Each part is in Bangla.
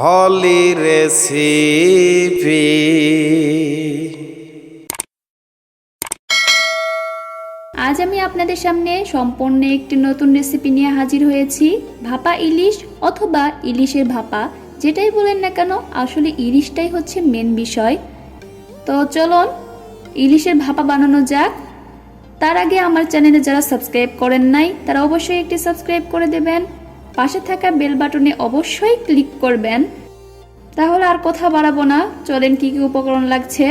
হলি রেসিপি। আজ আমি আপনাদের সামনে সম্পূর্ণ একটি নতুন রেসিপি নিয়ে হাজির হয়েছি। ভাপা ইলিশ অথবা ইলিশের ভাপা, যেটাই বলেন না কেন, আসলে ইলিশটাই হচ্ছে মেন বিষয়। তো চলুন ইলিশের ভাপা বানানো যাক। তার আগে আমার চ্যানেলে যারা সাবস্ক্রাইব করেন নাই তারা অবশ্যই একটি সাবস্ক্রাইব করে দেবেন, পাশে থাকা বেল বাটনে অবশ্যই ক্লিক করবেন। তাহলে আর কথা বাড়াবো না, চলেন কি কি উপকরণ লাগছে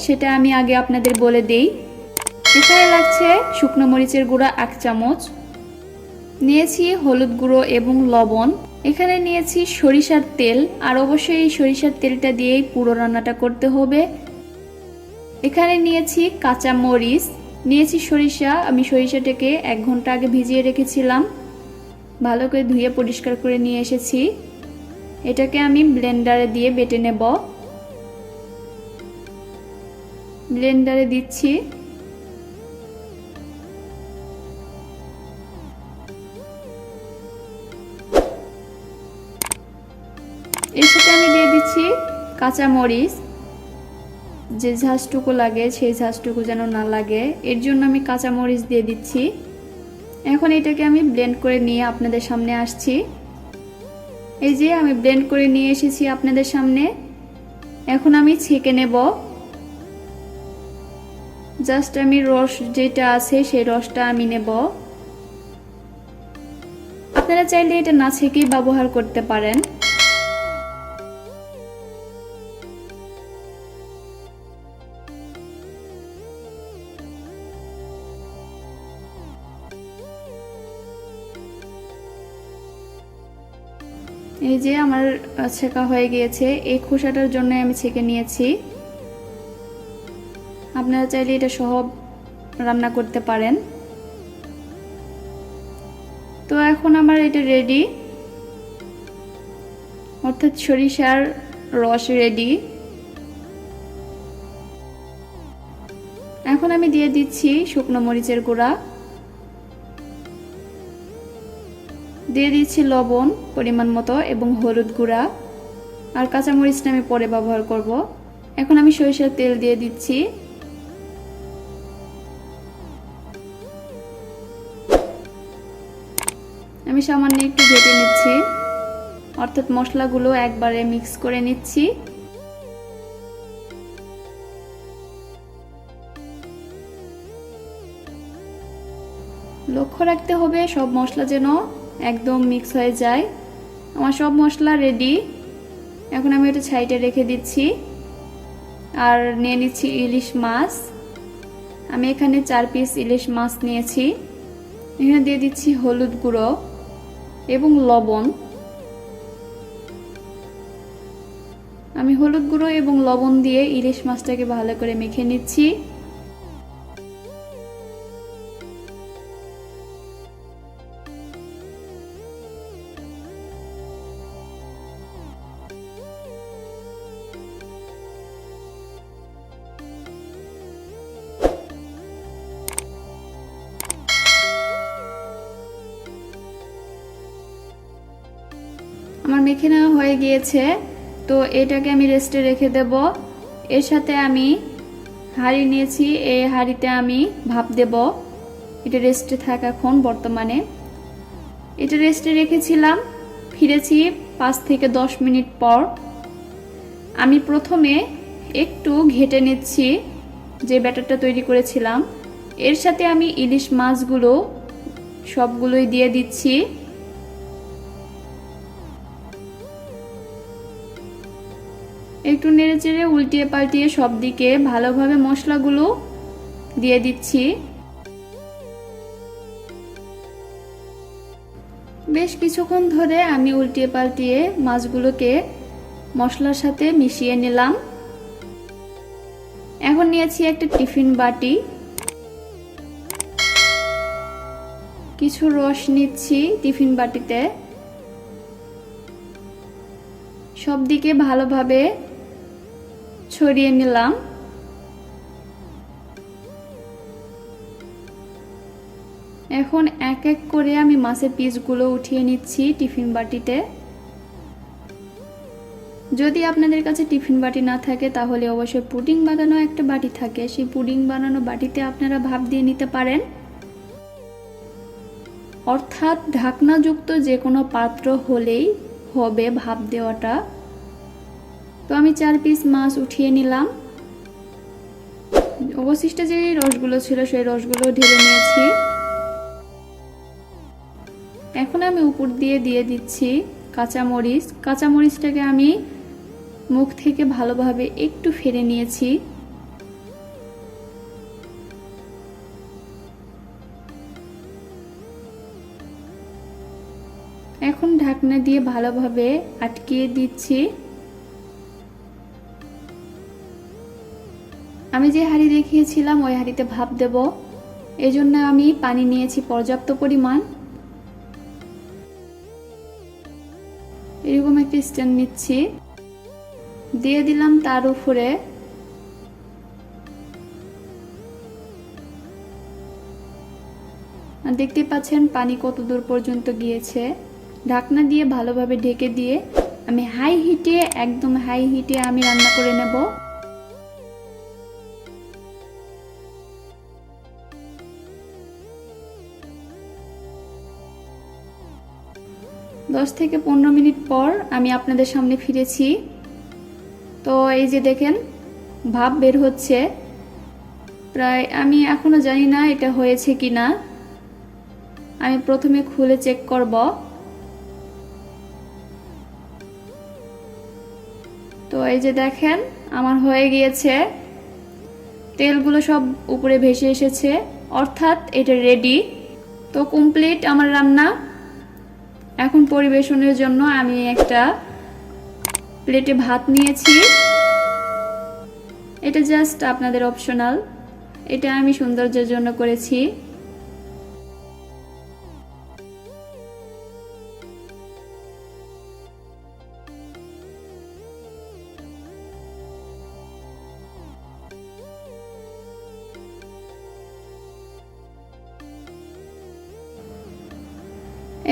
সেটা আমি আগে আপনাদের বলে দেই। এখানে লাগছে শুকনো মরিচের গুঁড়া 1 চামচ, নিয়েছি হলুদ গুঁড়ো এবং লবণ, এখানে নিয়েছি সরিষার তেল, আর অবশ্যই এই সরিষার তেলটা দিয়েই পুরো রান্নাটা করতে হবে। এখানে নিয়েছি কাঁচা মরিচ, নিয়েছি সরিষা, আমি সরিষাটাকে 1 ঘন্টা আগে ভিজিয়ে রেখেছিলাম, ভালো করে ধুয়ে পরিষ্কার করে নিয়ে এসেছি। এটাকে আমি ব্লেন্ডারে দিয়ে বেটে নেব। ব্লেন্ডারে দিচ্ছি। এর সাথে আমি দিয়ে দিচ্ছি কাঁচা মরিচ, যে ঝাঁসটুকু লাগে সেই ঝাঁসটুকু যেন না লাগে, এর জন্য আমি কাঁচা মরিচ দিয়ে দিচ্ছি। এখন এটাকে আমি ব্লেন্ড করে নিয়ে আপনাদের সামনে আসছি। এই যে আমি ব্লেন্ড করে নিয়ে এসেছি আপনাদের সামনে। এখন আমি ছেঁকে নেব। জাস্ট আমি রস যেটা আছে সেই রসটা আমি নেব। আপনারা চাইলে এটা না ছেঁকেই ব্যবহার করতে পারেন। এই যে আমার ছেঁকা হয়ে গিয়েছে, এই খোসাটার জন্য আমি ছেঁকে নিয়েছি। আপনারা চাইলে এটা সহ রান্না করতে পারেন। তো এখন আমার এটা রেডি, অর্থাৎ সরিষার রস রেডি। এখন আমি দিয়ে দিচ্ছি শুকনো মরিচের গুঁড়া, দিয়ে দিচ্ছি লবণ পরিমাণ মতো এবং হলুদ গুঁড়া, আর কাঁচা মরিচটা আমি পরে ব্যবহার করব। এখন আমি সরিষার তেল দিয়ে দিচ্ছি। আমি সামান্য একটু ঘেটে নিচ্ছি, অর্থাৎ মশলাগুলো একবারে মিক্স করে নিচ্ছি। লক্ষ্য রাখতে হবে সব মশলা যেন একদম মিক্স হয়ে যায়। আমার সব মশলা রেডি। এখন আমি এটা সাইডে রেখে দিচ্ছি। আর নিয়ে নিচ্ছি ইলিশ মাছ। আমি এখানে 4 পিস ইলিশ মাছ নিয়েছি। এখানে দিয়ে দিচ্ছি হলুদ গুঁড়ো এবং লবণ। আমি হলুদ গুঁড়ো এবং লবণ দিয়ে ইলিশ মাছটাকে ভালো করে মেখে নিচ্ছি। আমার মেখে নেওয়া হয়ে গিয়েছে, তো এটাকে আমি রেস্টে রেখে দেব। এর সাথে আমি হাঁড়ি নিয়েছি, এই হাঁড়িতে আমি ভাপ দেব। এটা রেস্টে থাকা এখন বর্তমানে, এটা রেস্টে রেখেছিলাম, ফিরেছি 5 থেকে 10 মিনিট পর। আমি প্রথমে একটু ঘেটে নিচ্ছি যে ব্যাটারটা তৈরি করেছিলাম। এর সাথে আমি ইলিশ মাছগুলো সবগুলোই দিয়ে দিচ্ছি। একটু নেড়েচেড়ে উল্টিয়ে পাল্টিয়ে সব দিকে ভালোভাবে মশলাগুলো দিয়ে দিচ্ছি। বেশ কিছুক্ষণ ধরে আমি উল্টিয়ে পাল্টিয়ে মাছগুলোকে মশলার সাথে মিশিয়ে নিলাম। এখন নিয়েছি একটা টিফিন বাটি, কিছু রস নিচ্ছি টিফিন বাটিতে, সব দিকে ভালোভাবে ছড়িয়ে নিলাম। এখন এক এক করে আমি মাছের পিসগুলো উঠিয়ে নিচ্ছি টিফিন বাটিতে। যদি আপনাদের কাছে টিফিন বাটি না থাকে তাহলে অবশ্যই পুডিং বানানো একটা বাটি থাকে, সেই পুডিং বানানো বাটিতে আপনারা ভাপ দিয়ে নিতে পারেন। অর্থাৎ ঢাকনাযুক্ত যে কোনো পাত্র হলেই হবে ভাপ দেওয়াটা। তো আমি 4 পিস মাছ উঠিয়ে নিলাম। অবশিষ্ট যে রসগুলো ছিল সেই রসগুলো ঢেলে নিয়েছি। এখন আমি উপর দিয়ে দিচ্ছি কাঁচামরিচ। কাঁচামরিচটাকে আমি মুখ থেকে ভালোভাবে একটু ফেলে নিয়েছি। এখন ঢাকনা দিয়ে ভালোভাবে আটকিয়ে দিচ্ছি। আমি যে হাঁড়ি দেখিয়েছিলাম ওই হাঁড়িতে ভাপ দেব, এজন্য আমি পানি নিয়েছি পর্যাপ্ত পরিমাণ। এরকম একটা স্ট্যান্ড নিচ্ছি, দিয়ে দিলাম তার উপরে। দেখতে পাচ্ছেন পানি কত দূর পর্যন্ত গিয়েছে। ঢাকনা দিয়ে ভালোভাবে ঢেকে দিয়ে আমি একদম হাই হিটে আমি রান্না করে নেব। দশ থেকে 15 মিনিট পর আমি আপনাদের সামনে ফিরেছি। তো এই যে দেখেন ভাপ বের হচ্ছে প্রায়। আমি এখনো জানি না এটা হয়েছে কিনা, আমি প্রথমে খুলে চেক করব। তো এই যে দেখেন আমার হয়ে গিয়েছে, তেলগুলো সব উপরে ভেসে এসেছে, অর্থাৎ এটা রেডি। তো কমপ্লিট আমার রান্না। এখন পরিবেশনের জন্য আমি একটা প্লেটে ভাত নিয়েছি। এটা জাস্ট আপনাদের অপশনাল, এটা আমি সৌন্দর্যের জন্য করেছি।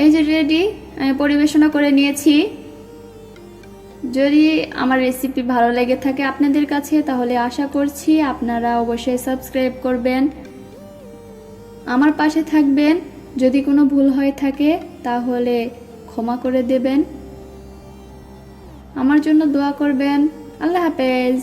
এই যে রেডি, আমি পরিবেশনা করে নিয়েছি। যদি আমার রেসিপি ভালো লেগে থাকে আপনাদের কাছে, তাহলে আশা করছি আপনারা অবশ্যই সাবস্ক্রাইব করবেন, আমার পাশে থাকবেন। যদি কোনো ভুল হয়ে থাকে তাহলে ক্ষমা করে দেবেন, আমার জন্য দোয়া করবেন। আল্লাহ হাফেজ।